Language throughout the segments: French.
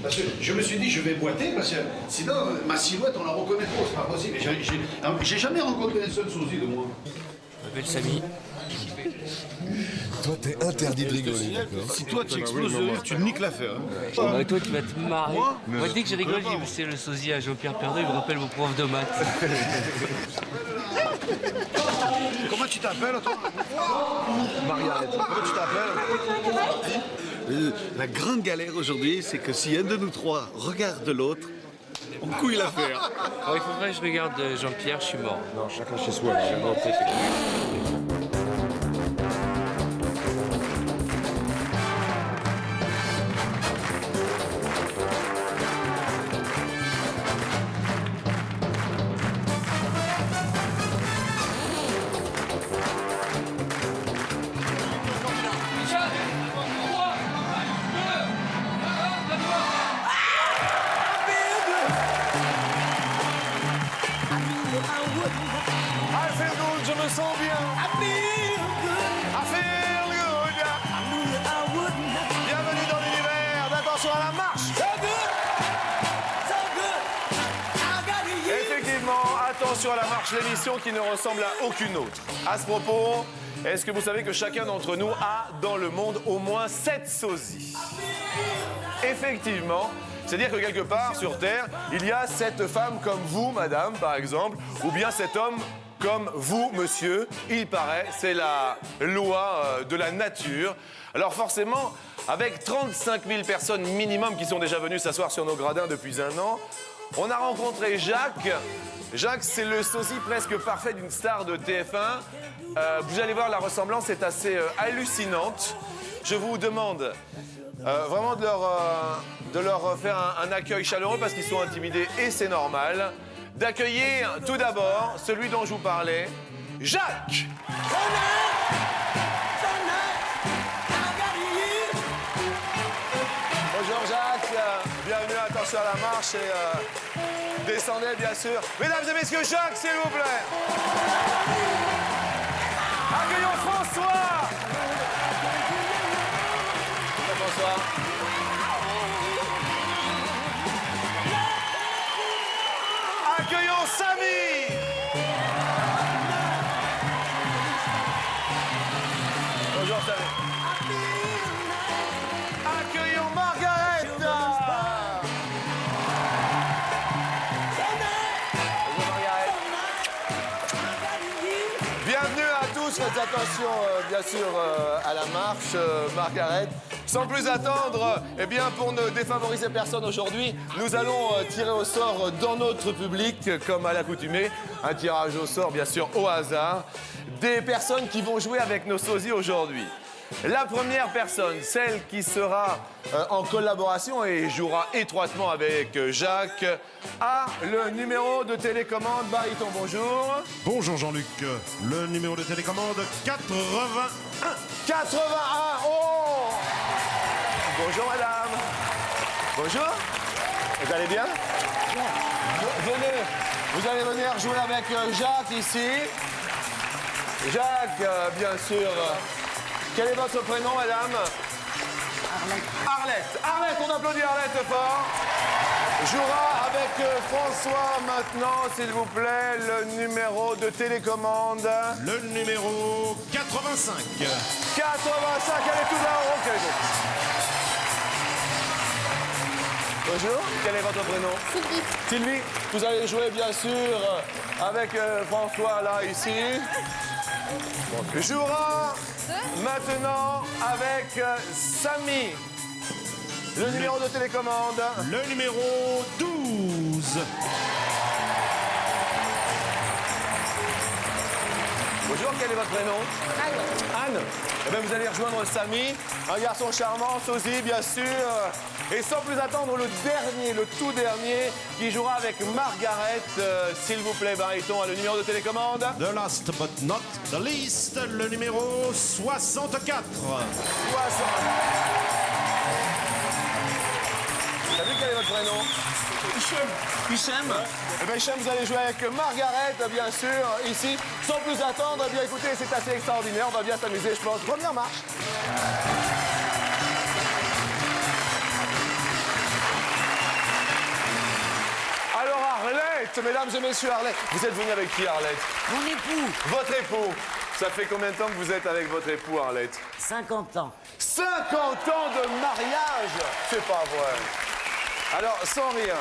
Parce que je me suis dit, je vais boiter, parce que sinon, ma silhouette, on la reconnaît trop, c'est pas possible. J'ai jamais rencontré un seul sosie de moi. Je m'appelle Samy. Toi, t'es interdit de rigoler, d'accord? Si toi, tu exploses de rire, tu niques l'affaire. Bah, toi, tu vas te marrer. Moi Dès que je rigole, j'ai vu c'est le sosie à Jean-Pierre Pernaut, il me rappelle mon prof de maths. Comment tu t'appelles, toi? Margaret. Comment tu t'appelles? La grande galère aujourd'hui, c'est que si un de nous trois regarde l'autre, on couille l'affaire. Alors, il faudrait que je regarde Jean-Pierre, je suis mort. Non, chacun chez soi. Je suis mort, c'est fait. I feel good, je me sens bien. I feel good. Bienvenue dans l'univers d'Attention à la marche. Effectivement, Attention à la marche, l'émission qui ne ressemble à aucune autre. À ce propos, est-ce que vous savez que chacun d'entre nous a dans le monde au moins 7 sosies? Effectivement. C'est-à-dire que quelque part, sur Terre, il y a 7 femmes comme vous, madame, par exemple, ou bien 7 hommes comme vous, monsieur. Il paraît, c'est la loi de la nature. Alors forcément, avec 35 000 personnes minimum qui sont déjà venues s'asseoir sur nos gradins depuis un an, on a rencontré Jacques. Jacques, c'est le sosie presque parfait d'une star de TF1. Vous allez voir, la ressemblance est assez hallucinante. Je vous demande vraiment de leur faire un accueil chaleureux parce qu'ils sont intimidés et c'est normal. D'accueillir tout d'abord celui dont je vous parlais, Jacques. Bonjour Jacques, bienvenue à Attention à la marche et descendez bien sûr. Mesdames et messieurs, Jacques, s'il vous plaît. Accueillons François. Bonsoir. Accueillons Samy. Bonjour Samy. Accueillons Margaret. Bonjour Margaret. Bienvenue à tous, faites attention bien sûr à la marche, Margaret. Sans plus attendre, eh bien, pour ne défavoriser personne aujourd'hui, nous allons tirer au sort dans notre public, comme à l'accoutumée, un tirage au sort, bien sûr, au hasard, des personnes qui vont jouer avec nos sosies aujourd'hui. La première personne, celle qui sera en collaboration et jouera étroitement avec Jacques, a le numéro de télécommande. Baryton, bonjour. Bonjour Jean-Luc, le numéro de télécommande 81. 81, oh! Bonjour madame. Bonjour. Vous allez bien? Venez, vous allez venir jouer avec Jacques ici. Jacques, bien sûr. Quel est votre prénom, madame? Arlette. Arlette, on applaudit Arlette fort. Jouera avec François maintenant, s'il vous plaît, le numéro de télécommande. Le numéro 85. 85, elle est tout là-haut. Ok. Bonjour, quel est votre prénom? Sylvie. Sylvie, vous allez jouer bien sûr avec François là, ici. Jouera maintenant avec Samy. Le numéro de télécommande. Le numéro 12. Bonjour, quel est votre prénom? Anne. Anne. Eh bien, vous allez rejoindre Samy, un garçon charmant, sosie, bien sûr. Et sans plus attendre, le dernier, le tout dernier, qui jouera avec Margaret. S'il vous plaît, baryton, à le numéro de télécommande. The last but not the least, le numéro 64. T'as vu quel est votre prénom? Hichem. Eh bien, Hichem, vous allez jouer avec Margaret, bien sûr, ici. Sans plus attendre, eh bien, écoutez, c'est assez extraordinaire. On va bien s'amuser, je pense. Première marche. Arlette, mesdames et messieurs, Arlette. Vous êtes venu avec qui, Arlette? Mon époux, Votre époux. Ça fait combien de temps que vous êtes avec votre époux, Arlette? 50 ans. 50 ans de mariage. C'est pas vrai. Alors, sans rien,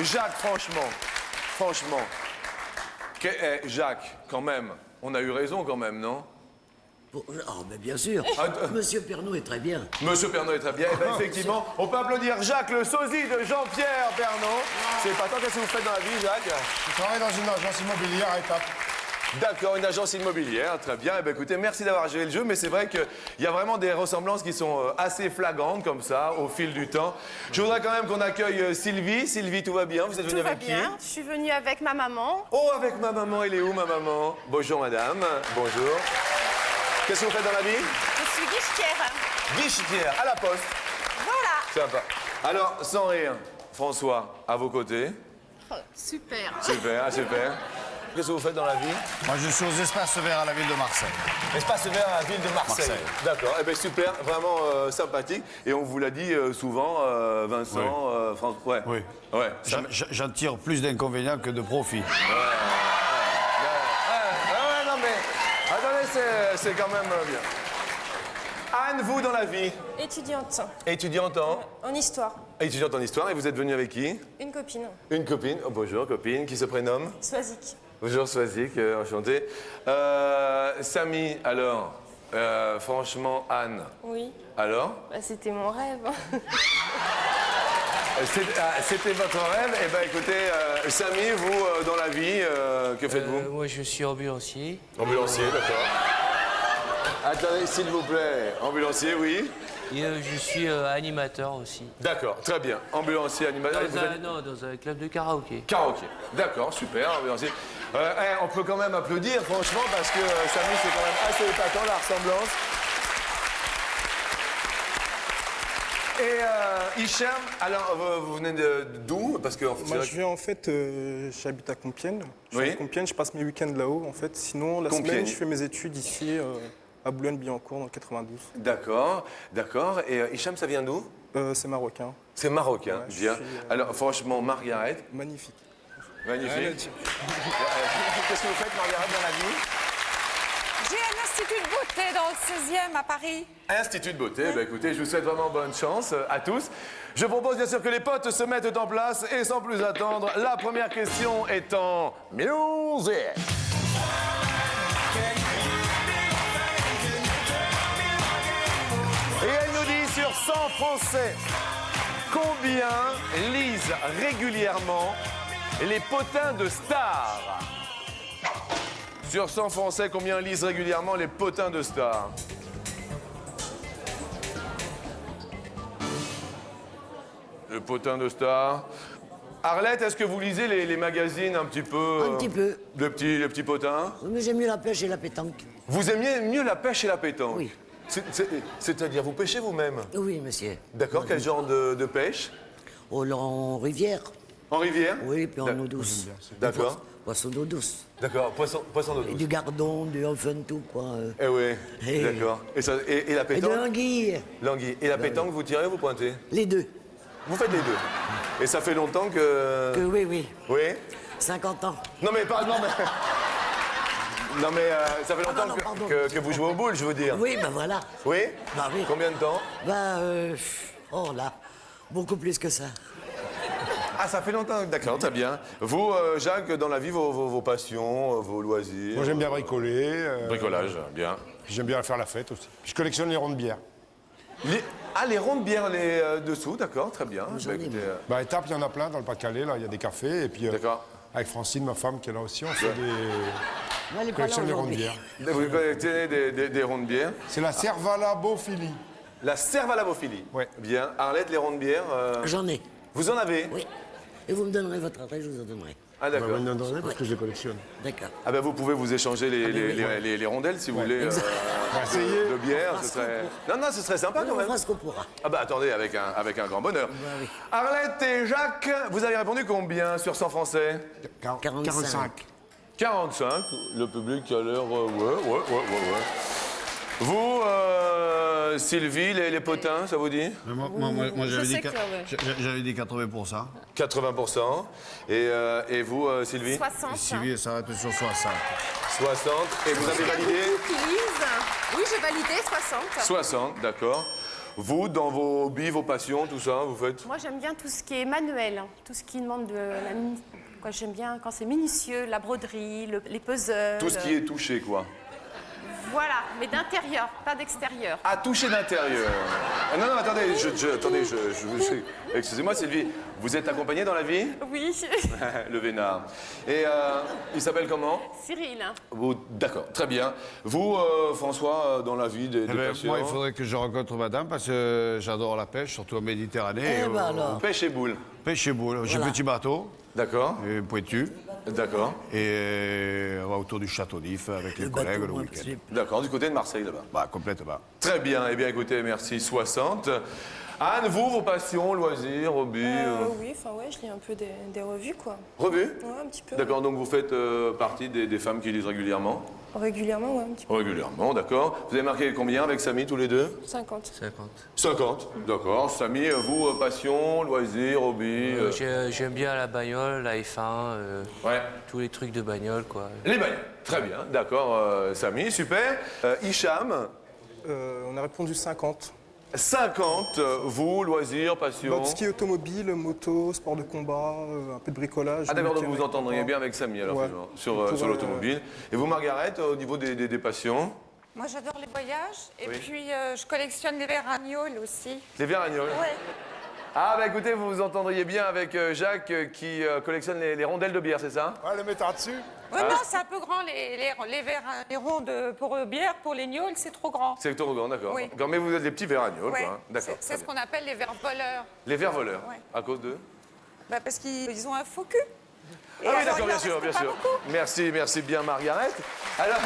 Jacques, franchement, Jacques, quand même, on a eu raison quand même, non? Oh, mais bien sûr. Monsieur Pernaut est très bien. Monsieur Pernaut est très bien. Eh ben, effectivement, on peut applaudir Jacques, le sosie de Jean-Pierre Pernaut. C'est pas tant. Qu'est-ce que vous faites dans la vie, Jacques? Je travaille dans une agence immobilière à Étapes. D'accord, une agence immobilière, très bien. Eh ben, écoutez, merci d'avoir joué le jeu, mais c'est vrai qu'il y a vraiment des ressemblances qui sont assez flagrantes, comme ça, au fil du temps. Je voudrais quand même qu'on accueille Sylvie. Sylvie, tout va bien? Vous êtes venue avec qui? Je suis venue avec ma maman. Oh, avec ma maman. Elle est où, ma maman? Bonjour, madame. Bonjour. Qu'est-ce que vous faites dans la vie? Je suis guichetière. Guichetière, à la poste. Voilà. Sympa. Alors, sans rire, François, à vos côtés. Oh, super. Super, super. Qu'est-ce que vous faites dans la vie? Moi, je suis aux espaces verts à la ville de Marseille. Espace vert à la ville de Marseille. Marseille. D'accord, eh bien super, vraiment sympathique. Et on vous l'a dit souvent, Vincent, François. Ouais. Oui. Ouais. J'en tire plus d'inconvénients que de profits. Non mais, attendez, c'est quand même bien. Anne, vous dans la vie? Étudiante Étudiante en histoire. Étudiante en histoire, et vous êtes venue avec qui? Une copine. Une copine. Oh, bonjour, copine, qui se prénomme? Swazik. Bonjour Swazik, enchanté. Samy, alors, franchement, Anne, Oui. alors? Bah, c'était mon rêve. C'était votre rêve? Eh bien écoutez, Samy, vous, dans la vie, que faites-vous? Moi, je suis ambulancier. Ambulancier, d'accord. Attendez, s'il vous plaît. Ambulancier, oui. Et je suis animateur aussi. D'accord, très bien. Ambulancier, animateur. Dans un club de karaoké. Karaoké. D'accord, super, ambulancier. On peut quand même applaudir, franchement, parce que Samy, c'est quand même assez épatant, la ressemblance. Et Hicham, alors, vous venez d'où? Parce que Moi, je viens en fait, j'habite à Compiègne. Je Oui. suis à Compiègne, je passe mes week-ends là-haut. En fait, sinon, la Compiègne. semaine, je fais mes études ici, à Boulogne-Billancourt, dans le 92. D'accord, d'accord. Et Hicham, ça vient d'où? C'est marocain. C'est marocain, Ouais, je bien. suis, Alors, franchement, Margaret, Magnifique. magnifique. Qu'est-ce que vous faites, Margaret, dans la vie? J'ai un institut de beauté dans le 16e à Paris. Institut de beauté, eh ben, écoutez, je vous souhaite vraiment bonne chance à tous. Je propose bien sûr que les potes se mettent en place et sans plus attendre, la première question est en music. Et elle nous dit sur 100 Français, combien lisent régulièrement les potins de stars? Sur 100 Français, combien lisent régulièrement les potins de stars? Le potin de stars. Arlette, est-ce que vous lisez les magazines un petit peu? Un petit peu. Les petits potins? Mais j'aime mieux la pêche et la pétanque. Vous aimiez mieux la pêche et la pétanque? Oui. C'est-à-dire, vous pêchez vous-même? Oui, monsieur. D'accord, quel genre de pêche? En rivière. En rivière? Oui, puis en eau douce. D'accord. Poisson d'eau douce. D'accord, poisson d'eau Et douce. du gardon, du enfin tout, quoi. Eh oui, Eh. d'accord. Et la Et de pétanque? l'anguille. L'anguille. Et la pétanque, vous tirez ou vous pointez? Les deux. Vous faites les deux. Et ça fait longtemps que... Oui, oui. Oui? 50 ans. Non mais pas... Non mais... Non mais ça fait longtemps non, pardon. que vous jouez au boule, je veux dire. Oui, ben voilà. Oui? Bah oui. Combien de temps? Oh là, beaucoup plus que ça. Ah, ça fait longtemps, d'accord, très bien. Vous, Jacques, dans la vie, vos passions, vos loisirs? Moi, j'aime bien bricoler. Bricolage, bien. J'aime bien faire la fête aussi. Je collectionne les ronds de bière. Les ronds de bière, les dessous, d'accord, très bien. J'en ai, écoutez, moi. Bah, à Étapes, il y en a plein dans le Pas-de-Calais. Là, il y a des cafés. Et puis, D'accord. avec Francine, ma femme, qui est là aussi, on fait des... Moi, elle est On pas là collectionne les ronds de aujourd'hui. bière. Vous collectez des ronds de bière. C'est la Servalabophilie. La Servalabophilie. Ouais. Bien. Arlette, les ronds de bière, J'en ai. vous en avez? Oui. Et vous me donnerez votre adresse, je vous en donnerai. Ah, d'accord. parce que je les collectionne. D'accord. Ah ben vous pouvez vous échanger les rondelles si vous voulez de bière, ce serait... Non, ce serait sympa quand On même. fera ce qu'on pourra. Ah bah attendez, avec un grand bonheur. Bah oui. Arlette et Jacques, vous avez répondu combien sur 100 Français? 45. 45, le public a l'air... ouais. Vous, Sylvie, les potins, ça vous dit? Moi, Je j'avais sais dit, que, ouais. j'avais dit 80%. 80%. Et vous, Sylvie? 60. Sylvie, ça s'arrête sur 60. 60. Et vous avez validé? Oui, j'ai validé 60. 60, d'accord. Vous, dans vos hobbies, vos passions, tout ça, vous faites? Moi, j'aime bien tout ce qui est manuel, hein. Tout ce qui demande quoi, j'aime bien quand c'est minutieux, la broderie, les puzzles. Tout ce qui est touché, quoi. Voilà, mais d'intérieur, pas d'extérieur. À toucher d'intérieur. Ah, non, attendez, excusez-moi, Sylvie. Vous êtes accompagnée dans la vie? Oui. Le vénard. Et il s'appelle comment? Cyril. D'accord, très bien. Vous, François, dans la vie des passions? Moi, il faudrait que je rencontre madame parce que j'adore la pêche, surtout en Méditerranée. Eh ben alors. Pêche et boule. Pêche et boule. J'ai un petit bateau, D'accord, pointu, d'accord. et on va autour du Château d'If avec les collègues le week-end. D'accord, du côté de Marseille, là-bas. Bah, complètement. Très bien, eh bien écoutez, merci, 60. Anne, vous, vos passions, loisirs, hobbies Oui, enfin ouais, je lis un peu des revues, quoi. Revues? Ouais, un petit peu. D'accord, donc vous faites partie des femmes qui lisent régulièrement? Régulièrement, ouais, un petit peu. Régulièrement, d'accord. Vous avez marqué combien avec Samy, tous les deux? 50. 50. 50, d'accord. Samy, vous, passion, loisirs, hobbies J'aime bien la bagnole, la F1, Ouais. tous les trucs de bagnole, quoi. Les bagnoles, très bien, d'accord, Samy, super. Hicham, On a répondu 50. 50, vous, loisirs, passion. Tout ce qui est automobile, moto, sport de combat, un peu de bricolage. Ah d'accord, donc mécanique. vous entendriez bien avec Samy alors Ouais. finalement, sur l'automobile. Et vous, Margaret, au niveau des passions? Moi, j'adore les voyages. Et Oui. puis, je collectionne les verres agnoles aussi. Les veragnols. Ouais. Ah bah écoutez, vous vous entendriez bien avec Jacques qui collectionne les rondelles de bière, c'est ça? Ouais, le mettre en dessus. Ouais, non, c'est un peu grand, les verres, les ronds pour bière, pour les gnôles, c'est trop grand. C'est trop grand, d'accord. Oui. D'accord, mais vous êtes des petits veragnols, Ouais. quoi. Hein. D'accord. C'est très ce bien. qu'on appelle les verres voleurs. Les verres voleurs. Ouais. À cause de? Bah, parce qu'ils ont un faux cul. Et Ah oui, alors, d'accord, il bien en sûr, reste bien pas sûr. beaucoup. Merci, merci bien, Margaret. Alors.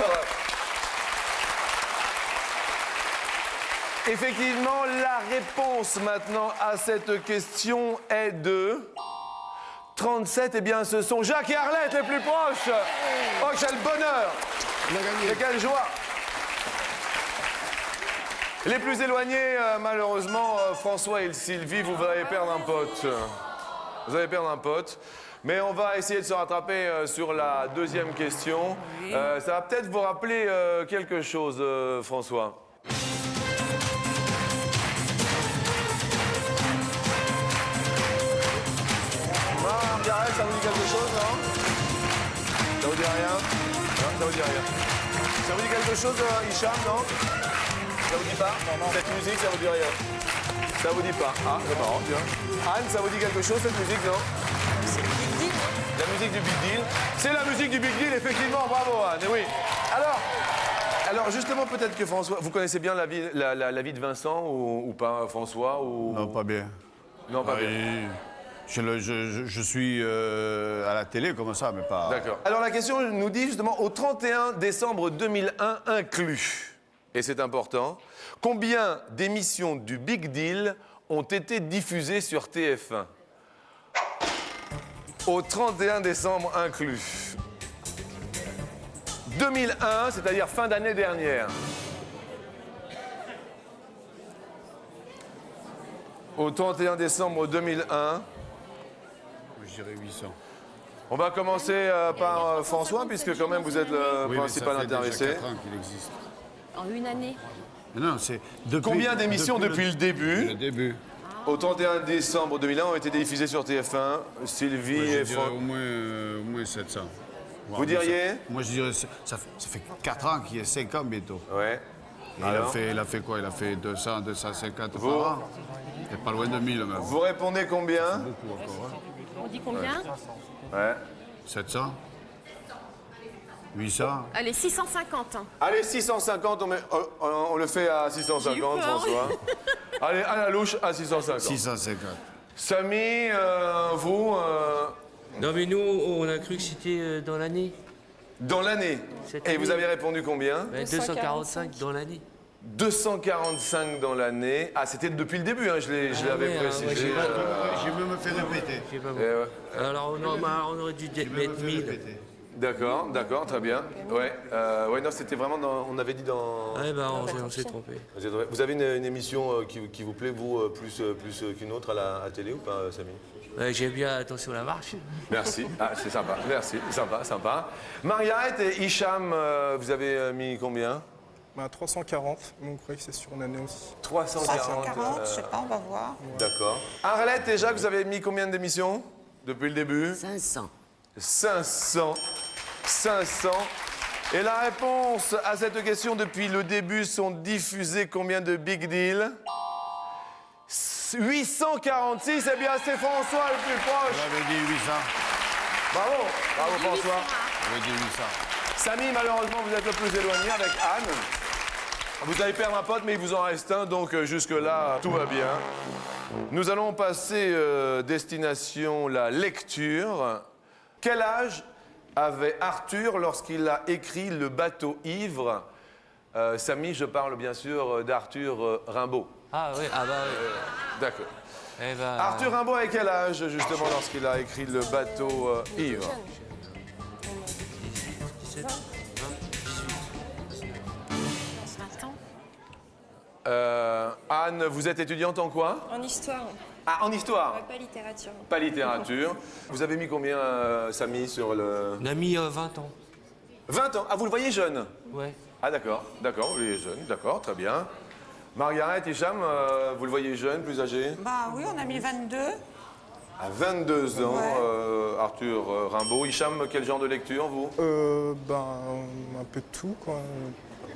Effectivement, la réponse maintenant à cette question est de 37. Eh bien, ce sont Jacques et Arlette les plus proches. Oh, quel bonheur! Et quelle joie! Les plus éloignés, malheureusement, François et Sylvie, vous allez perdre un pote. Vous allez perdre un pote. Mais on va essayer de se rattraper sur la deuxième question. Ça va peut-être vous rappeler quelque chose, François. Margaret, ça vous dit quelque chose, non? Ça vous dit rien? Non, ça vous dit rien. Ça vous dit quelque chose, Hicham, non? Ça vous dit pas? Cette musique, ça vous dit rien? Ça vous dit pas? Ah, c'est marrant, tiens. Anne, ça vous dit quelque chose, cette musique, non? C'est le Big Deal. La musique du Big Deal. C'est la musique du Big Deal, effectivement, bravo, Anne, et oui. Alors justement, peut-être que François, vous connaissez bien la vie de Vincent ou pas, François ou... Non, pas bien. Non, pas bien. Je suis à la télé comme ça, mais pas... D'accord. Alors la question nous dit justement au 31 décembre 2001 inclus, et c'est important, combien d'émissions du Big Deal ont été diffusées sur TF1 ? Au 31 décembre inclus. 2001, c'est-à-dire fin d'année dernière. Au 31 décembre 2001. Je dirais 800. On va commencer par François, puisque quand même vous êtes le principal intéressé. Ça fait déjà 4 ans qu'il existe. En une année. Non, c'est depuis... Combien d'émissions depuis le début, Le début. au 31 décembre 2001, ont été diffusées sur TF1? Sylvie Moi, je et dirais Franck. au moins 700. Vous diriez? Moi, je dirais... Ça fait 4 ans qu'il est 5 ans bientôt. Ouais. Et Alors il a fait quoi? Il a fait 200, 250 Vous par an. Il est pas loin de 1000 même. Vous répondez combien? Beaucoup encore. Hein. On dit combien? Ouais. 700 800 Allez, 650. Allez, 650, on le fait à 650, François. Allez, à la louche, à 650. 650. Samy, vous, Non, mais nous, on a cru que c'était dans l'année. dans l'année. Cette Et vous année. avez répondu combien? 245 dans l'année. 245 dans l'année. Ah, c'était depuis le début, hein, je l'avais ouais, précisé. ouais, j'ai J'ai même fait répéter. Je sais pas Eh ouais. Alors, on aurait dû mettre 1000. D'accord, d'accord, très bien. Ouais, ouais, non, c'était vraiment dans... On avait dit dans... Ouais, bah, on s'est trompé. Vous avez une émission qui vous plaît, vous, plus qu'une autre à la télé ou pas, Samy? Ouais, j'aime bien Attention à la marche. Merci, ah, c'est sympa, merci, sympa, sympa. Margaret et Hicham, vous avez mis combien? 340, mais on croyait que c'est sur une année aussi. 340. 340, je sais pas, on va voir. D'accord. Arlette et Jacques, vous avez mis combien d'émissions depuis le début? 500. 500. 500. Et la réponse à cette question depuis le début sont diffusées combien de Big Deal? 846, eh bien c'est François le plus proche. J'avais dit 800. Bravo, bravo François. J'avais dit 800. Samy, malheureusement, vous êtes le plus éloigné avec Anne. Vous allez perdre un pote, mais il vous en reste un, donc jusque-là, tout va bien. Nous allons passer destination la lecture. Quel âge avait Arthur lorsqu'il a écrit Le bateau ivre? Samy, je parle bien sûr d'Arthur Rimbaud. Ah oui, ah bah oui. D'accord. Eh ben, Arthur Rimbaud avait quel âge, justement, lorsqu'il a écrit Le bateau ivre? 17, 20 ans. Anne, vous êtes étudiante en quoi? En histoire, Ah, en histoire. pas littérature. Pas littérature. Vous avez mis combien, Samy, sur le... On a mis 20 ans. 20 ans. Ah, vous le voyez jeune? Ouais. Ah, d'accord, d'accord, vous le voyez jeune, d'accord, très bien. Margaret, Hicham, vous le voyez jeune, plus âgé? Bah oui, on a mis 22. À 22 ans, Ouais. Arthur Rimbaud. Hicham, quel genre de lecture, vous? Un peu de tout, quoi.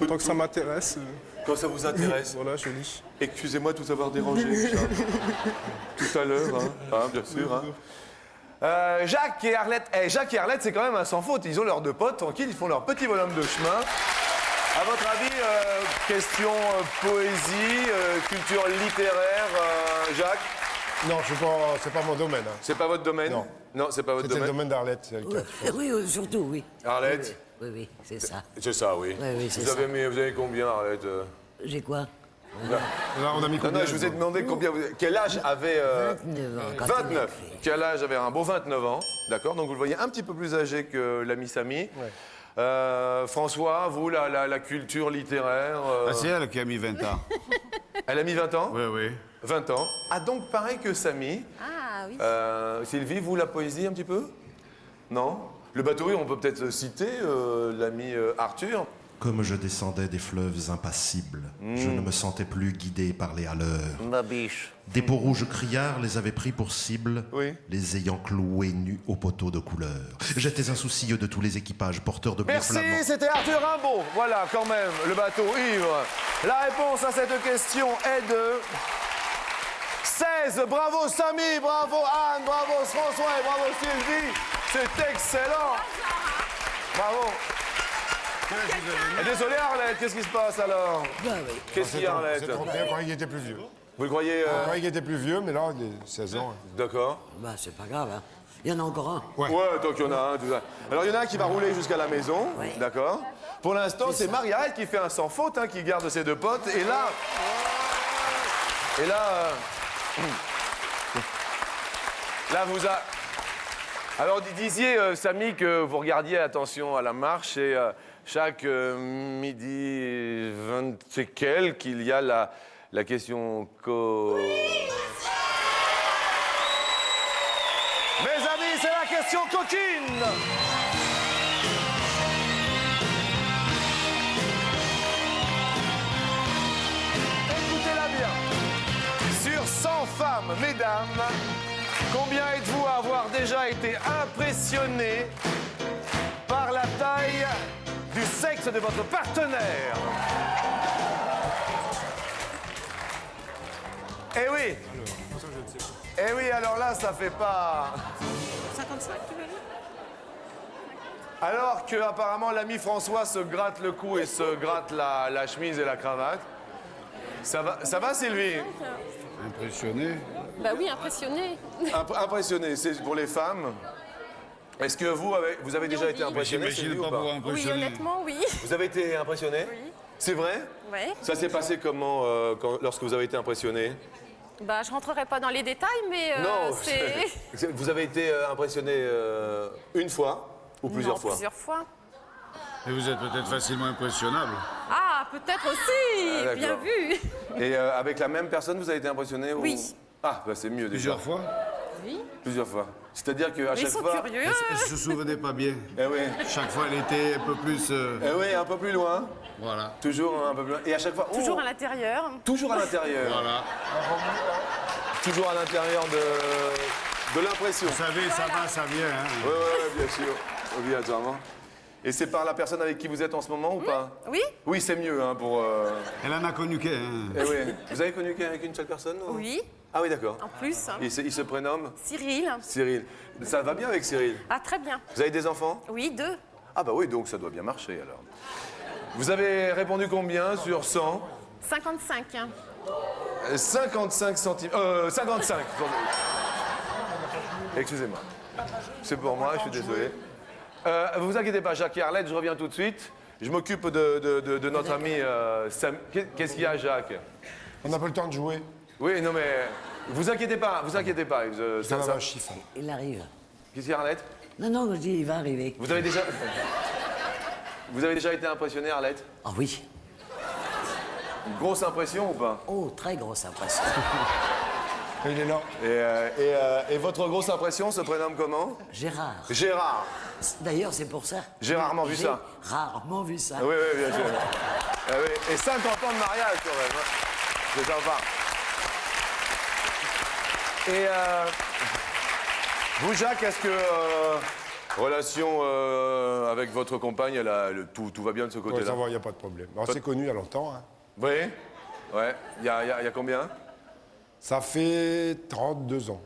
Tant que ça m'intéresse. Quand ça vous intéresse? Voilà, je lis. Excusez-moi de vous avoir dérangé, Hicham. Tout à l'heure, hein, bien sûr. Hein. Jacques et Arlette, c'est quand même un sans faute. Ils ont leurs deux potes, tranquilles, ils font leur petit bonhomme de chemin. À votre avis, question poésie, culture littéraire, Jacques? Non, c'est pas mon domaine. Hein. C'est pas votre domaine? Non. Non, c'est pas votre C'était le domaine. domaine d'Arlette. c'est le cas. Oui, surtout, oui. Arlette? Oui, oui, c'est ça. C'est ça, oui. Oui, c'est Vous ça. avez combien, Arlette? J'ai quoi? Là, on a mis Non, combien? non, je vous ai demandé combien vous... Quel âge avait... 29 ans. quand 29. Quel âge avait Rimbaud? 29 ans. D'accord, donc vous le voyez un petit peu plus âgé que l'ami Samy. François, vous, la culture littéraire... Ah, c'est elle qui a mis 20 ans. Elle a mis 20 ans? Oui, oui. 20 ans. Ah, donc pareil que Samy. Ah oui. Sylvie, vous, la poésie un petit peu? Non? Le bateau, on peut peut-être citer l'ami Arthur. Comme je descendais des fleuves impassibles, je ne me sentais plus guidé par les haleurs. Ma biche. Des peaux rouges criards les avaient pris pour cible, Oui. les ayant cloués nus au poteau de couleur. J'étais insoucieux de tous les équipages porteurs de blé Merci, flamand. c'était Arthur Rimbaud. Voilà, quand même, le bateau ivre. La réponse à cette question est de 16. Bravo Samy, bravo Anne, bravo François et bravo Sylvie. C'est excellent. Bravo. Et désolé Arlette, qu'est-ce qui se passe alors? Bah oui. Qu'est-ce qu'il y a Arlette? C'est trompé, on croyait qu'il était plus vieux. Vous le croyez On croyait qu'il était plus vieux, mais là, il est 16 ans. D'accord. Bah, c'est pas grave, hein. Il y en a encore un. Ouais, tant qu'il y en a un, tout ça. Alors, il y en a un qui va rouler jusqu'à la maison, Ouais. d'accord? Pour l'instant, c'est Margaret qui fait un sans faute, hein, qui garde ses deux potes. Et là... Là, vous a... Alors, disiez, Samy, que vous regardiez, attention, à la marche, et chaque midi 20 et quelques, il y a la question Mes amis, c'est la question coquine. Écoutez-la bien. Sur 100 femmes, mesdames, combien êtes-vous à avoir déjà été impressionné par la taille du sexe de votre partenaire? Eh oui. Eh oui, alors là, ça fait pas... 55, tu veux dire? Alors que apparemment l'ami François se gratte le cou et se gratte la chemise et la cravate. Ça va Sylvie? Impressionné. Bah oui, impressionné. Impressionné, c'est pour les femmes. Est-ce que vous avez déjà été impressionné? J'imagine Sylvie, pas ou pas? vous Oui, impressionner. honnêtement, oui. Vous avez été impressionné? Oui. C'est vrai? Ouais. Ça s'est passé comment lorsque vous avez été impressionné? Bah, je rentrerai pas dans les détails, mais Non, c'est... vous avez été impressionné une fois. Ou plusieurs Non, fois? Plusieurs fois. Et vous êtes peut-être facilement impressionnable. Ah, peut-être aussi. Ah, Bien d'accord. vu. Et avec la même personne, vous avez été impressionné ou... Oui. Ah, bah c'est mieux déjà. Plusieurs fois. Oui. Plusieurs fois. C'est-à-dire qu'à Mais chaque ils sont fois... curieux. Elle se souvenait pas bien. Eh oui. Chaque fois, elle était un peu plus. Eh oui, un peu plus loin. Voilà. Toujours un peu plus loin. Et à chaque fois... Toujours oh, à l'intérieur. toujours à l'intérieur. Voilà. Toujours à l'intérieur de l'impression. Vous savez, ça va, ça vient. Hein. Oui, bien sûr. Obligatoirement. Et c'est par la personne avec qui vous êtes en ce moment ou pas? Oui. Oui, c'est mieux hein, pour... Elle en a connu qu'un. Hein. Eh oui. Vous avez connu qu'avec une seule personne ou... Oui. Ah oui, d'accord. En plus. Il se prénomme Cyril. Cyril. Ça va bien avec Cyril? Ah, très bien. Vous avez des enfants? Oui, 2. Ah bah oui, donc ça doit bien marcher alors. Vous avez répondu combien sur 100? 55. 55 centimes. 55. Excusez-moi. C'est pour moi, je suis désolé. Vous inquiétez pas, Jacques et Arlette, je reviens tout de suite. Je m'occupe de notre ami Sam. Qu'est-ce qu'il y a, Jacques? On n'a pas le temps de jouer. Oui, non mais... Vous inquiétez pas, vous inquiétez pas. Ça va un chiffre. Il arrive. Qu'est-ce qu'il y a, Arlette? Non, je dis, il va arriver. Vous avez déjà... Vous avez déjà été impressionné, Arlette? Ah oui. Une grosse impression ou pas? Oh, très grosse impression. Il est là. Et votre grosse impression se prénomme comment? Gérard. Gérard. D'ailleurs, c'est pour ça. J'ai rarement vu ça. Rarement vu ça. Oui, bien sûr. Oui. Et 50 ans de mariage quand même. Hein. C'est sympa. Et vous, Jacques, est-ce que relation avec votre compagne, tout va bien de ce Ouais, côté-là? ça va, il n'y a pas de problème. On s'est connus il y a longtemps. Hein. Oui. Ouais. Il y a combien? Ça fait 32 ans.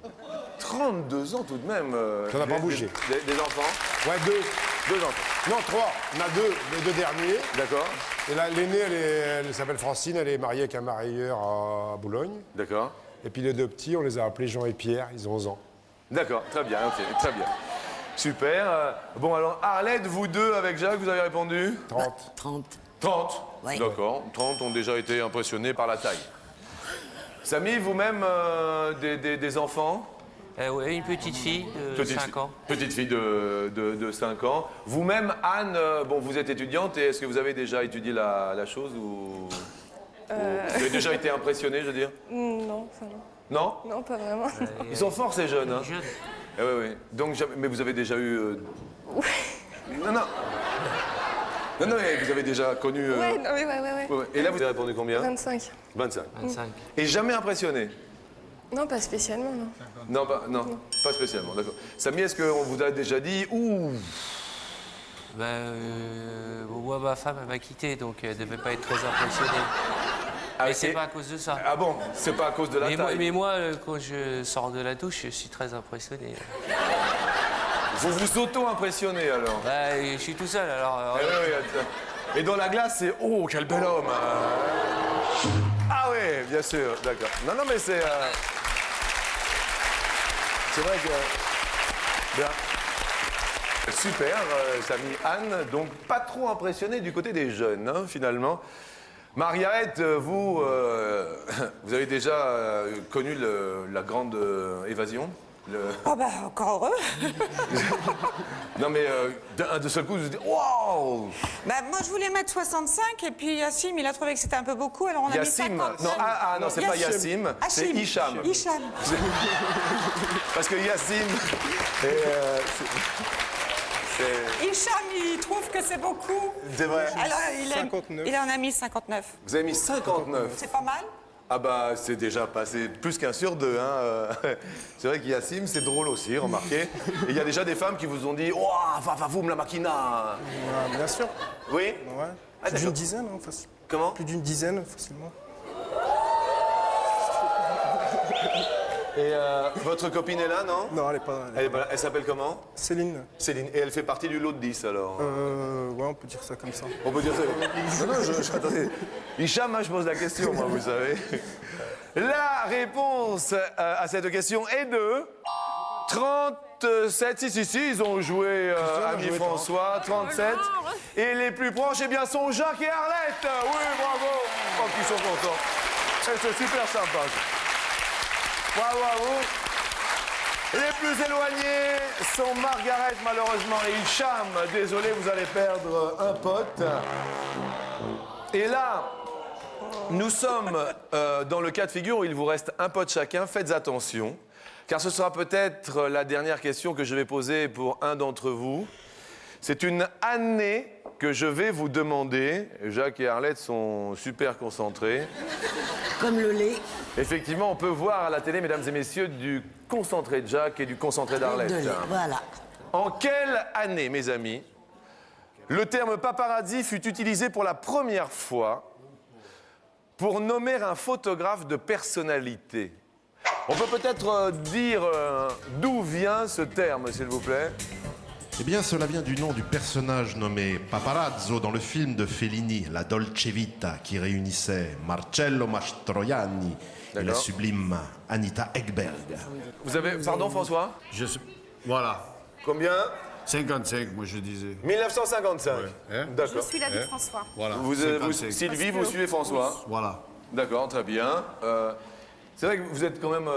32 ans tout de même. Ça n'a pas bougé. Des enfants? Ouais, 2. 2 enfants. Non, 3. On a 2, les 2 derniers. D'accord. Et là, l'aînée, elle s'appelle Francine, elle est mariée avec un marieur à Boulogne. D'accord. Et puis les 2 petits, on les a appelés Jean et Pierre, ils ont 11 ans. D'accord, très bien, ok, très bien. Super. Bon, alors, Arlette, vous deux, avec Jacques, vous avez répondu? 30. 30. 30. Ouais. D'accord. 30 ont déjà été impressionnés par la taille. Samy, vous-même, des enfants? Ouais, une petite fille de 5 ans. Petite fille de 5 ans. Vous-même, Anne, bon, vous êtes étudiante, et est-ce que vous avez déjà étudié la chose ou... Vous avez déjà été impressionné, je veux dire? Non, ça non. Non? Non, pas vraiment. Ils sont forts, ces jeunes. Hein? Jeune. Eh oui. Donc, mais vous avez déjà eu... Non, mais vous avez déjà connu... Ouais, non, ouais. Ouais. Et là, vous avez répondu combien? 25. 25. 25. Et jamais impressionné? Non, pas spécialement, non. Non, pas spécialement, d'accord. Samy, est-ce qu'on vous a déjà dit « Ouh » Moi, ma femme, elle m'a quitté, donc elle devait pas être très impressionnée. Mais c'est pas à cause de ça. Ah bon? C'est pas à cause de la taille? Mais moi, quand je sors de la douche, je suis très impressionné. Vous vous auto-impressionnez, alors? Bah, je suis tout seul, alors... Oui. Et dans la glace, c'est « Oh, quel bel homme !» Ah oui, bien sûr, d'accord. Non, mais c'est... C'est vrai que... Bien. Super, Samy, Anne, donc pas trop impressionné du côté des jeunes, hein, finalement. Margaret, vous, vous avez déjà connu la grande évasion? Oh bah, encore heureux. Non mais d'un seul coup, je vous dis, waouh! Bah, moi, je voulais mettre 65, et puis Yassim, il a trouvé que c'était un peu beaucoup, alors on a mis Yassim? 50. Non, non, c'est pas Yassim, c'est Hicham. Hicham. Parce que Yassim... Hicham, il trouve que c'est beaucoup. C'est vrai. Alors, 59. il en a mis 59. Vous avez mis 59. C'est pas mal? Ah bah, c'est déjà passé plus qu'un sur deux. Hein. C'est vrai qu'Yassim, c'est drôle aussi, remarquez. Et il y a déjà des femmes qui vous ont dit « Oh, va vous, la machina !» Bien sûr. Oui? Ouais. Ah, Plus d'une d'accord. dizaine, hein, facile. Comment? Plus d'une dizaine, facilement. Et votre copine est là, non? Non, elle est pas. Elle est pas là. Elle s'appelle comment? Céline. Céline. Et elle fait partie du lot de 10, alors? Ouais, on peut dire ça comme ça. On peut dire ça. Non, attendez. Hicham, hein, je pose la question, moi, vous savez. La réponse à cette question est de 37. Si, ils ont joué Ami François, 37. Et les plus proches, eh bien, sont Jacques et Arlette. Oui, bravo. Oh, qu'ils sont contents. Et c'est super sympa. Bravo à vous. Les plus éloignés sont Margaret, malheureusement, et Hicham. Désolé, vous allez perdre un pote. Et là, nous sommes dans le cas de figure où il vous reste un pote chacun. Faites attention, car ce sera peut-être la dernière question que je vais poser pour un d'entre vous. C'est une année que je vais vous demander. Jacques et Arlette sont super concentrés. Comme le lait. Effectivement, on peut voir à la télé, mesdames et messieurs, du concentré de Jacques et du concentré d'Arlette. De lait, voilà. En quelle année, mes amis, le terme paparazzi fut utilisé pour la première fois pour nommer un photographe de personnalité? On peut peut-être dire d'où vient ce terme, s'il vous plaît. Eh bien, cela vient du nom du personnage nommé Paparazzo dans le film de Fellini, La Dolce Vita, qui réunissait Marcello Mastroianni et la sublime Anita Ekberg. Vous avez... Pardon, François? Voilà. Combien? 55, moi je disais. 1955. Ouais. Hein? Je D'accord. suis l'avis de François. Voilà. Vous, 55. Sylvie, vous suivez François? Voilà. D'accord, très bien. C'est vrai que vous êtes quand même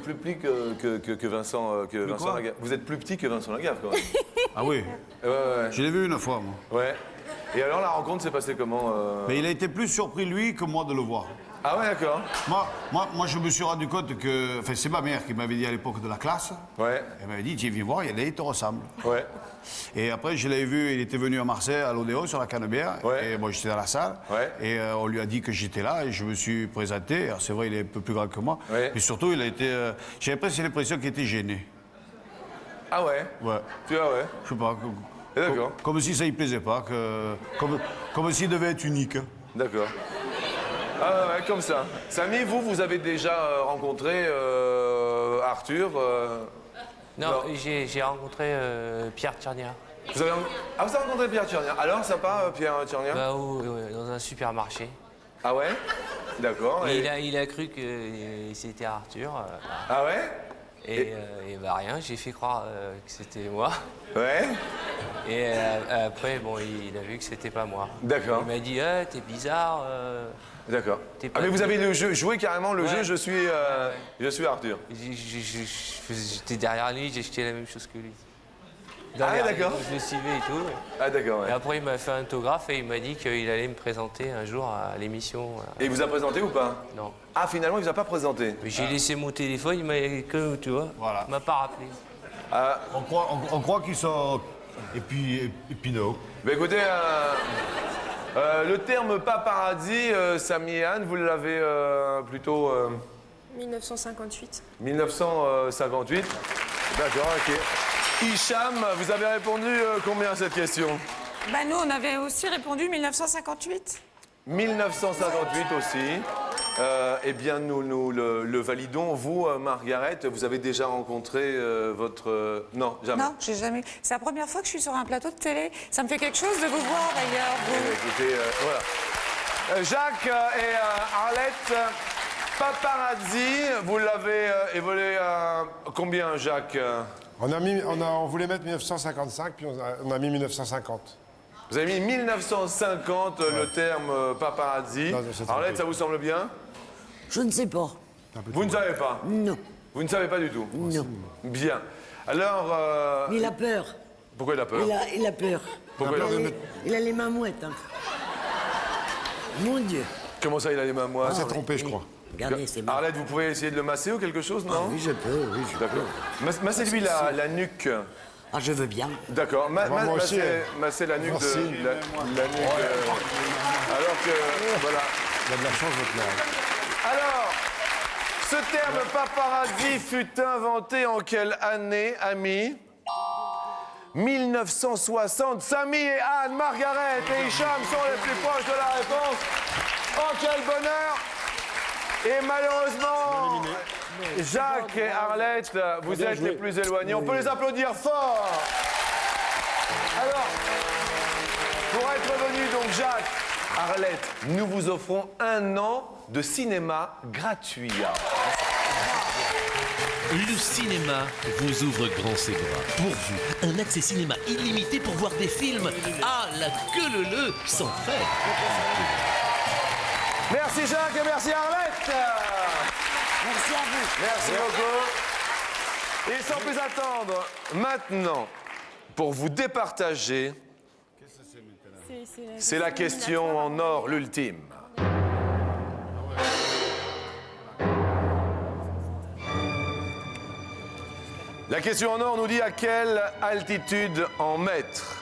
plus petit que Vincent, Lagaffe. Vous êtes plus petit que Vincent Lagaffe, quand même. Ah oui. Ouais. Je l'ai vu une fois, moi. Ouais. Et alors, la rencontre s'est passée comment Mais il a été plus surpris, lui, que moi, de le voir. Ah ouais, d'accord. Moi, je me suis rendu compte que... Enfin, c'est ma mère qui m'avait dit à l'époque de la classe. Ouais. Elle m'avait dit, tu viens voir, il te ressemble. Ouais. Et après, je l'avais vu, il était venu à Marseille, à l'Odéon, sur la Canebière. Ouais. Et moi, j'étais dans la salle. Ouais. Et on lui a dit que j'étais là, et je me suis présenté. Alors, c'est vrai, il est un peu plus grand que moi. Ouais. Mais surtout, il a été... J'avais presque l'impression qu'il était gêné. Ah ouais? Ouais. Tu vois, ouais. Je sais pas. D'accord. Comme si ça lui plaisait pas, comme s'il devait être unique. D'accord. Ah ouais, comme ça. Samy, vous avez déjà rencontré Arthur Non, j'ai rencontré Pierre Tchernia. Vous avez rencontré Pierre Tchernia. Alors, sympa, Pierre Tchernia? Bah, dans un supermarché. Ah ouais? D'accord. Et il a cru que c'était Arthur. Ah ouais? Et bah rien, j'ai fait croire que c'était moi. Ouais. Et après, bon, il a vu que c'était pas moi. D'accord. Il m'a dit, t'es bizarre. D'accord. T'es Ah pas mais vous tout. avez joué carrément le Ouais. jeu, je suis Arthur. J'étais derrière lui, j'ai jeté la même chose que lui. Ah d'accord. Je le suivais et tout. Ah d'accord, Et ouais. après, il m'a fait un autographe et il m'a dit qu'il allait me présenter un jour à l'émission. Et il vous a présenté ou pas? Non. Ah finalement, il vous a pas présenté. Mais j'ai laissé mon téléphone, il m'a, comme tu vois, Voilà. il m'a pas rappelé. On croit qu'ils sont... Et puis non. Bah écoutez, le terme paparazzi, Samy et Anne, vous l'avez plutôt 1958. 1958. D'accord, ok. Hicham, vous avez répondu combien à cette question? Bah nous, on avait aussi répondu 1958. 1958 aussi. Eh bien, nous le validons. Vous, Margaret, vous avez déjà rencontré votre... Non, jamais. Non, j'ai jamais. C'est la première fois que je suis sur un plateau de télé. Ça me fait quelque chose de vous voir d'ailleurs. vous. Écoutez, voilà. Jacques et Arlette, paparazzi, vous l'avez évolué à combien, Jacques? On voulait mettre 1955, puis on a mis 1950. Vous avez mis 1950 le terme paparazzi. Non, c'est Arlette, trompé. ça vous semble bien? Je ne sais pas. Vous ne savez pas? Non. Vous ne savez pas du tout? Non. Bien. Alors, Il a peur. pourquoi il a peur? Il a peur. Pourquoi Il a les mains mouettes. Hein. Mon Dieu. Comment ça, il a les mains moites? On s'est trompé, je crois. Regardez, c'est bon. Arlette, vous pouvez essayer de le masser ou quelque chose, non? Oui, je peux, oui, je peux. D'accord. Massez-lui la nuque. Ah, je veux bien. D'accord. moi aussi, Massez la nuque Merci. de... La nuque... alors que... Voilà. Il a de la chance, votre mère. Alors, ce terme paparazzi fut inventé en quelle année, amis? 1960. Samy et Anne, Margaret et Hicham sont les plus proches de la réponse. Oh, quel bonheur! Et malheureusement, Jacques et Arlette, vous êtes les plus éloignés. On peut les applaudir fort. Alors, pour être venu, donc Jacques, Arlette, nous vous offrons 1 an de cinéma gratuit. Le cinéma vous ouvre grand ses bras. Pour vous, un accès cinéma illimité pour voir des films à la queue-leu sans frais. Merci Jacques et merci Arlette. Merci à vous. Merci beaucoup. Et sans plus attendre, maintenant, pour vous départager, c'est la question en or, l'ultime. La question en or nous dit à quelle altitude en mètres.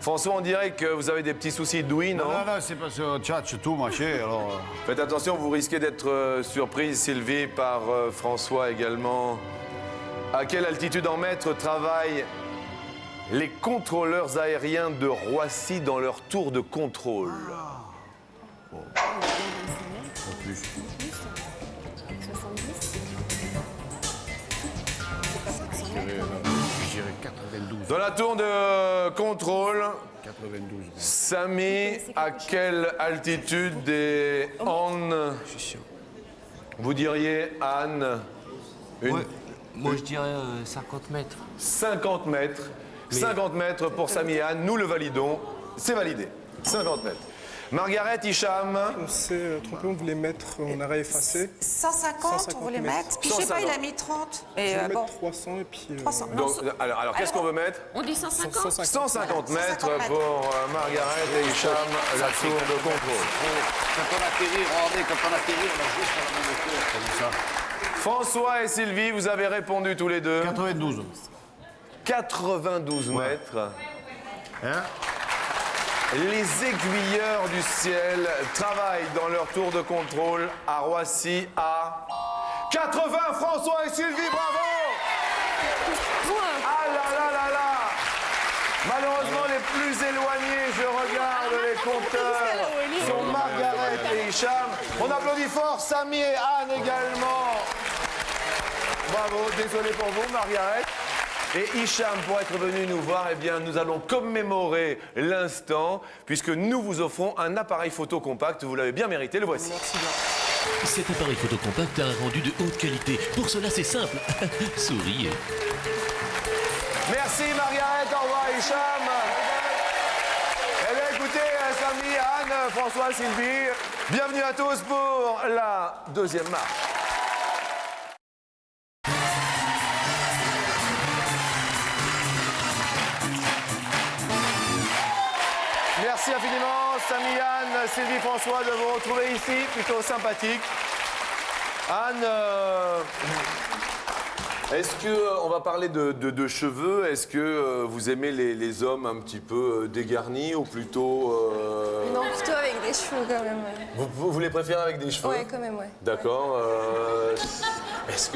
François, on dirait que vous avez des petits soucis d'ouïe, non? Non, c'est parce que tchatch tout, machin, alors... Faites attention, vous risquez d'être surprise, Sylvie, par François également. À quelle altitude en mètres travaillent les contrôleurs aériens de Roissy dans leur tour de contrôle? Je dirais 92. Dans la tour de contrôle, 92. Samy, à quelle altitude et Anne? Vous diriez, Anne, Moi, je dirais 50 mètres. 50 mètres. 50 mètres pour Samy et Anne, nous le validons. C'est validé. 50 mètres. Margaret, Hicham. On s'est trompé, on voulait mettre en arrêt effacé. 150, on voulait mettre. Puis je sais pas, il a mis 30. On Et va bon. mettre 300 et puis... 300. Donc, alors qu'est-ce qu'on veut mettre? On dit 150. 150 mètres pour Margaret et Hicham, la tour de contrôle. Quand on atterrit, regardez, quand on atterrit, on a juste à la même hauteur, comme ça. François et Sylvie, vous avez répondu tous les deux. 92. 92 mètres. Hein? Les aiguilleurs du ciel travaillent dans leur tour de contrôle à Roissy à 80. François et Sylvie, bravo! Ah là là là là! Malheureusement, les plus éloignés, je regarde les compteurs, sont Margaret et Hicham. On applaudit fort Samy et Anne également. Bravo, désolé pour vous, Margaret. Et Hicham, pour être venu nous voir, eh bien, nous allons commémorer l'instant, puisque nous vous offrons un appareil photo compact. Vous l'avez bien mérité, le voici. Merci bien. Cet appareil photo compact a un rendu de haute qualité. Pour cela, c'est simple. Souriez. Merci Margaret, au revoir Hicham. Eh bien écoutez, Samy, Anne, François, Sylvie, bienvenue à tous pour la deuxième marche. Merci infiniment, Samy, Anne, Sylvie, François, de vous retrouver ici, plutôt sympathique. Anne, est-ce que, on va parler de cheveux, est-ce que vous aimez les hommes un petit peu dégarnis ou plutôt... Non, plutôt avec des cheveux quand même. Ouais, Vous les préférez avec des cheveux? ouais quand même, ouais. D'accord. Est-ce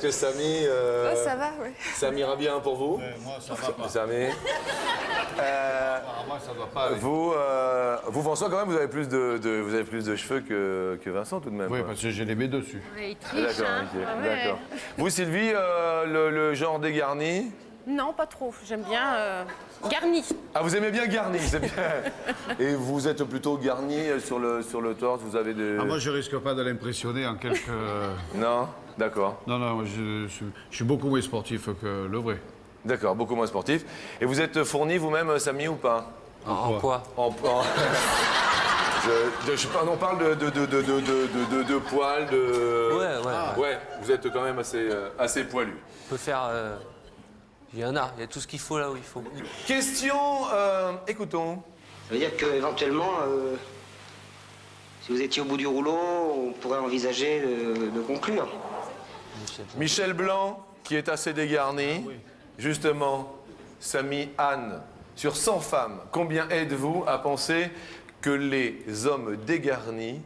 que Samy... Ouais, ça va, ouais. Ça ira bien pour vous? Moi, ça va pas. Samy Moi, ça doit pas. vous, François, quand même, vous avez plus de cheveux que Vincent, tout de même. Oui, quoi. parce que je les mets dessus. il D'accord, ok, d'accord. Vous, Sylvie, le genre dégarni? Non, pas trop. J'aime bien garni. Ah, vous aimez bien garni, c'est bien. Et vous êtes plutôt garni sur le torse, vous avez des... Ah, moi, je risque pas de l'impressionner en quelques... Non, d'accord. Non, moi, je suis beaucoup moins sportif que le vrai. D'accord, beaucoup moins sportif. Et vous êtes fourni vous-même, Samy, ou pas? En quoi? Je sais pas, on parle de poils, de... Ouais. Ouais, vous êtes quand même assez poilu. On peut faire... Il y en a, il y a tout ce qu'il faut là où il faut. Question, écoutons. Ça veut dire qu'éventuellement, si vous étiez au bout du rouleau, on pourrait envisager de conclure. Michel Blanc, qui est assez dégarni. Justement, Samy, Anne, sur 100 femmes, combien êtes-vous à penser que les hommes dégarnis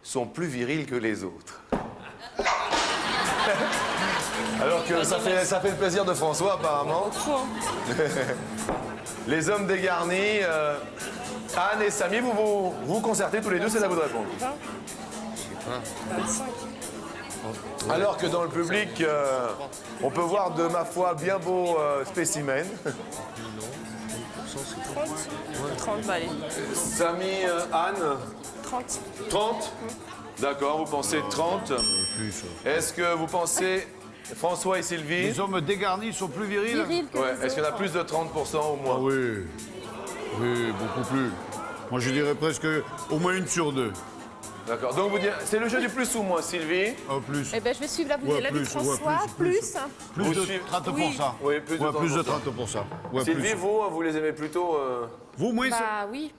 sont plus virils que les autres? Alors que ça fait le plaisir de François, apparemment. Les hommes dégarnis, Anne et Samy, vous concertez tous les deux, c'est à vous de répondre. 25. Alors que dans le public, on peut voir de ma foi bien beaux spécimens. 30. 30, bah allez. Samy, Anne 30. 30. D'accord, vous pensez 30. Plus. Est-ce que vous pensez, François et Sylvie? Les hommes dégarnis sont plus virils? Ouais. Est-ce qu'il y en a plus de 30% au moins? Ah oui. Oui, beaucoup plus. Moi, je dirais presque au moins 1 sur 2. D'accord. Donc vous dites, c'est le jeu du plus ou moins, Sylvie? Plus. Eh ben, je vais suivre la Ouais, l'avis de plus, ouais, François, plus. Plus de suivez- 30%. Oui, plus de Ouais, plus de 30%. 30%. Ouais, Sylvie, plus. vous les aimez plutôt Vous, moins Bah oui,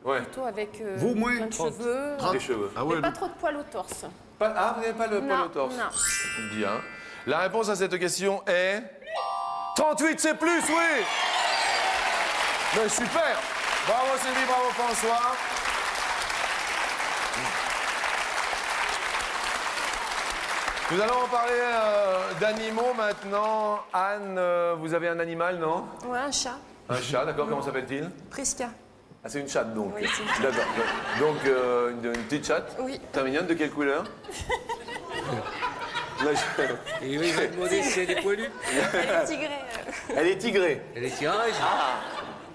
Ouais. plutôt avec Vous, moins plein de cheveux. Les cheveux. Ah ouais, Mais pas trop de poils au torse. Ah, vous n'avez pas le poil Non, au torse? non. Bien. La réponse à cette question est... 38, c'est plus, oui! Mais super! Bravo Sylvie, bravo François. Nous allons parler d'animaux maintenant. Anne, vous avez un animal, non? Ouais, un chat. Un chat, d'accord, comment s'appelle-t-il? Prisca. Ah, c'est une chatte donc. Oui, c'est une chatte. D'accord. Donc, une petite chatte. Oui. T'es mignonne, de quelle couleur? Là, je- Et oui, il va demander si elle est poilue. Elle est tigrée. Elle est tigrée. Elle est tirage.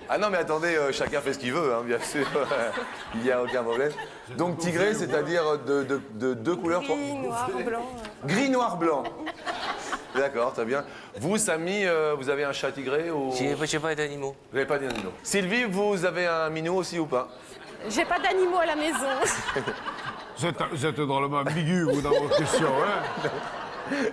Ah non, mais attendez, chacun fait ce qu'il veut, hein, bien sûr. Il n'y a aucun problème. Donc tigré, c'est-à-dire de deux couleurs. Gris, noir, blanc. Gris, noir, blanc. D'accord, très bien. Vous, Samy, vous avez un chat tigré ou... J'ai pas d'animaux. Vous n'avez pas d'animaux. Sylvie, vous avez un minou aussi ou pas? J'ai pas d'animaux à la maison. Vous êtes drôlement ambigu, vous, dans vos questions, hein?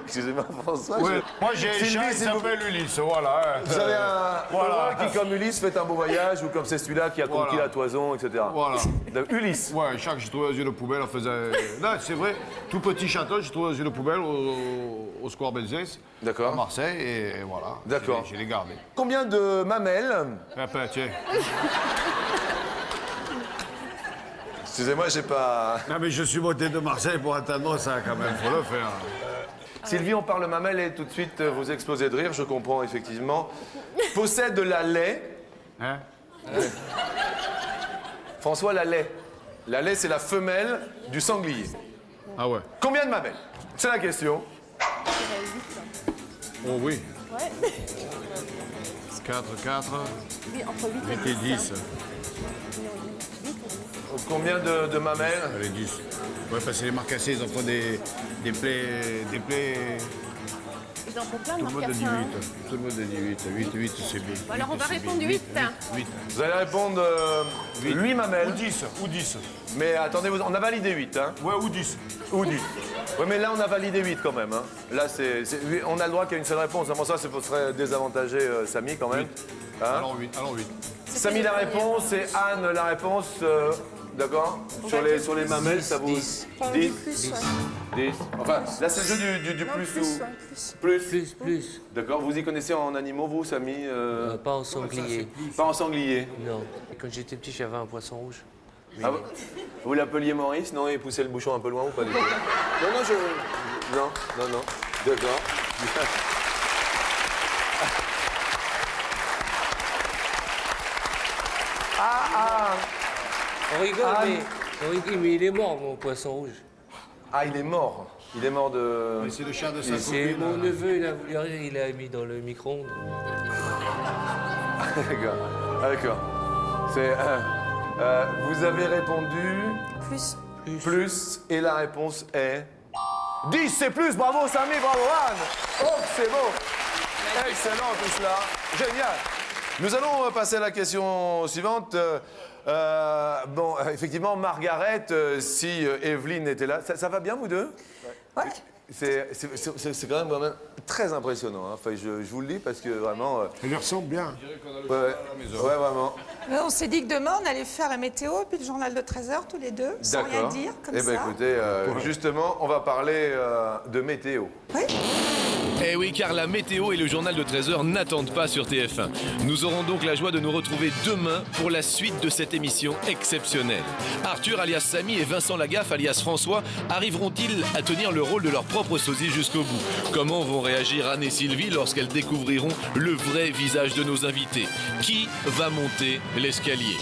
Excusez-moi, François. Ouais. Moi, j'ai un Sylvie, chat qui s'il vous s'appelle Ulysse, voilà. Hein. Vous avez un Voilà. qui, comme Ulysse, fait un beau voyage, ou comme c'est celui-là qui a conquis Voilà. la toison, etc. Voilà. Donc, Ulysse. Ouais, un chat que j'ai trouvé dans une poubelle, on faisait... Non, c'est vrai, tout petit chaton, j'ai trouvé dans une poubelle au Square Benzès, D'accord. à Marseille, et voilà. D'accord. Je l'ai gardé. Combien de mamelles? Ah, ben, tiens. Excusez-moi, j'ai pas... Non, mais je suis monté de Marseille pour attendre ça, quand même, faut le faire. Sylvie, on parle mamelle et tout de suite vous explosez de rire, je comprends effectivement. Possède de la lait. Hein? François, la lait. La lait, c'est la femelle du sanglier. Ah ouais. Combien de mamelles? C'est la question. Oh oui. Ouais. 4, Oui, entre 8 8 et 10. Combien de mamelles? Allez, 10. Ouais, parce que les marcassés, ils en font des plaies... Ils en font plein Tout de le monde a dit marcassins. 8. Tout le monde a dit 8. 8, c'est bien. Bon, alors on va C'est répondre bien. 8. 8. Vous allez répondre 8 mamelles. Ou 10. Mais attendez, on a validé 8, hein? Ouais, ou 10. Ou 10. Oui, mais là, on a validé 8 quand même. Hein. Là, on a le droit qu'il y ait une seule réponse. Pour ça, ça serait désavantager Samy quand même. Hein? Alors 8. Samy, la réponse, et Anne, la réponse. D'accord? Sur les mamelles, ça vous. 10. 10. Plus, ouais. 10. Enfin, là, c'est le jeu du Non, plus plus, ou. ouais, plus. Plus. D'accord, vous y connaissez en animaux, vous, Samy Pas en sanglier. Pas en sanglier. Non. Et quand j'étais petit, j'avais un poisson rouge. Ah, vous l'appeliez Maurice? Non, il poussait le bouchon un peu loin ou pas du tout? Non, non. D'accord. On rigole, mais il est mort, mon poisson rouge. Ah, il est mort. Il est mort de... C'est le chat de sa C'est copine. mon neveu, il a voulu rire, il l'a mis dans le micro-ondes. D'accord. Ah, d'accord. Vous avez répondu... Plus. Plus, et la réponse est... 10, c'est plus. Bravo, Samy, bravo, Anne. Oh, c'est beau. Excellent, tout cela. Génial. Nous allons passer à la question suivante. Bon, effectivement, Margaret, si Evelyne était là... Ça va bien, vous deux? Ouais. C'est quand même très impressionnant. Hein. Enfin, je vous le dis parce que vraiment... Elle lui ressemble bien. Ouais, vraiment. On s'est dit que demain, on allait faire la météo puis le journal de 13h tous les deux, sans rien dire, comme Eh ça. bien, écoutez, justement, on va parler de météo. Oui. Eh oui, car la météo et le journal de 13h n'attendent pas sur TF1. Nous aurons donc la joie de nous retrouver demain pour la suite de cette émission exceptionnelle. Arthur alias Samy et Vincent Lagaffe alias François arriveront-ils à tenir le rôle de leur propre sosie jusqu'au bout? Comment vont réagir Anne et Sylvie lorsqu'elles découvriront le vrai visage de nos invités? Qui va monter l'escalier?